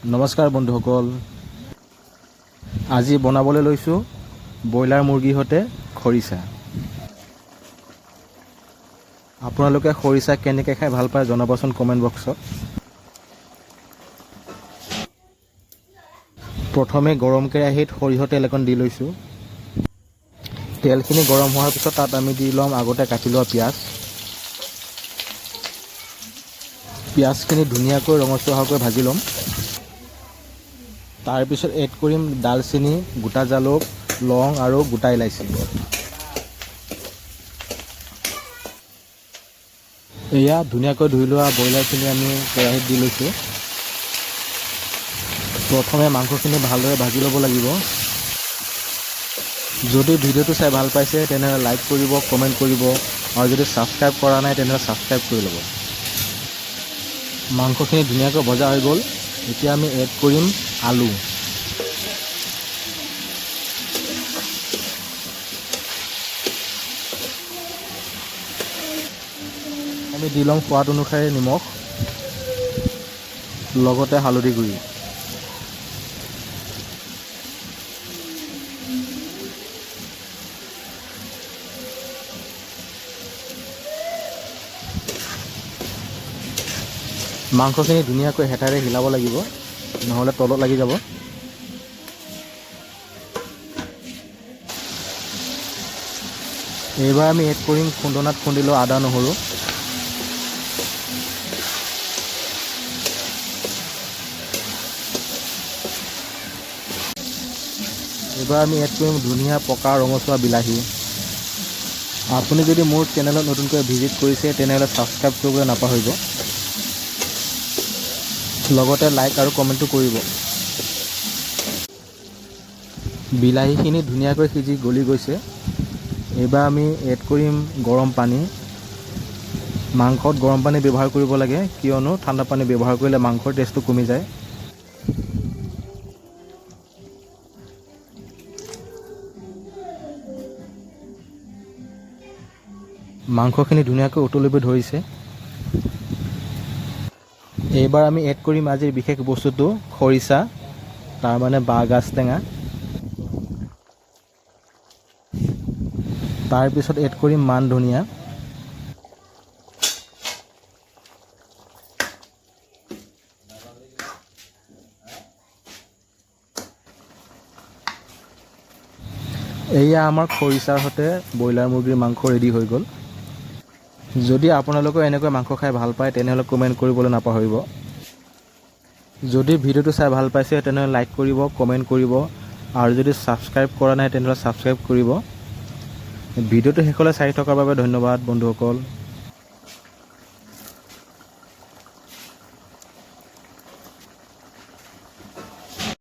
নমস্কাৰ বন্ধুসকল, আজি বনাবলৈ লৈছোঁ ব্ৰইলাৰ মুৰ্গীৰ সৈতে খৰিচা। আপোনালোকে খৰিচা কেনেকৈ খাই ভাল পায় জনাবচোন কমেণ্ট বক্সত। প্ৰথমে গৰম কেৰাহীত সৰিয়হ তেল অকণ দি লৈছোঁ। তেলখিনি গৰম হোৱাৰ পিছত তাত আমি দি ল'ম আগতে কাটি লোৱা পিঁয়াজ। পিঁয়াজখিনি ধুনীয়াকৈ ৰঙচুৱা হোৱাকৈ ভাজি ল'ম। তাৰপিছত এড কৰিম ডালচেনি, গোটা জালুক, লং আৰু গোটা ইলাচি। এয়া ধুনীয়াকৈ ধুই লোৱা ব্ৰইলাৰখিনি আমি কেৰাহীত দি লৈছোঁ। প্ৰথমে মাংসখিনি ভালদৰে ভাজি ল'ব লাগিব। যদি ভিডিঅ'টো চাই ভাল পাইছে তেনেহ'লে লাইক কৰিব, কমেণ্ট কৰিব আৰু যদি ছাবস্ক্ৰাইব কৰা নাই তেনেহ'লে ছাবস্ক্ৰাইব কৰি ল'ব। মাংসখিনি ধুনীয়াকৈ ভজা হৈ গ'ল। এতিয়া আমি এড কৰিম আলু। আমি দি ল'ম সোৱাদ অনুসাৰে নিমখ, লগতে হালধি গুড়ি। মাংসখিনি ধুনীয়াকৈ হেতাৰে হিলাব লাগিব, নহ'লে তলত লাগি যাব। এইবাৰ আমি এড কৰিম খুন্দনাত খুন্দি লোৱা আদা নহৰু। এইবাৰ আমি এড কৰিম ধুনীয়া পকা ৰঙচুৱা বিলাহী। আপুনি যদি মোৰ চেনেলত নতুনকৈ ভিজিট কৰিছে তেনেহ'লে ছাবস্ক্ৰাইব কৰিবলৈ নাপাহৰিব, লগতে লাইক আৰু কমেণ্টটো কৰিব। বিলাহীখিনি ধুনীয়াকৈ সিজি গলি গৈছে। এইবাৰ আমি এড কৰিম গৰম পানী। মাংসত গৰম পানী ব্যৱহাৰ কৰিব লাগে, কিয়নো ঠাণ্ডা পানী ব্যৱহাৰ কৰিলে মাংসৰ টেষ্টটো কমি যায়। মাংসখিনি ধুনীয়াকৈ উতলিব ধৰিছে। এইবাৰ আমি এড কৰিম আজিৰ বিশেষ বস্তুটো খৰিচা, তাৰমানে বাঁহগাজ টেঙা। তাৰপিছত এড কৰিম মান ধনিয়া। এয়া আমাৰ খৰিচাৰ সৈতে ব্ৰইলাৰ মুৰ্গীৰ মাংস ৰেডি হৈ গ'ল। যদি আপোনালোকে এনেকৈ মাংস খাই ভাল পায় তেনেহ'লে কমেণ্ট কৰিবলৈ নাপাহৰিব। যদি ভিডিঅ'টো চাই ভাল পাইছে তেনেহ'লে লাইক কৰিব, কমেণ্ট কৰিব আৰু যদি ছাবস্ক্ৰাইব কৰা নাই তেনেহ'লে ছাবস্ক্ৰাইব কৰিব। ভিডিঅ'টো শেষলৈ চাই থকাৰ বাবে ধন্যবাদ বন্ধুসকল।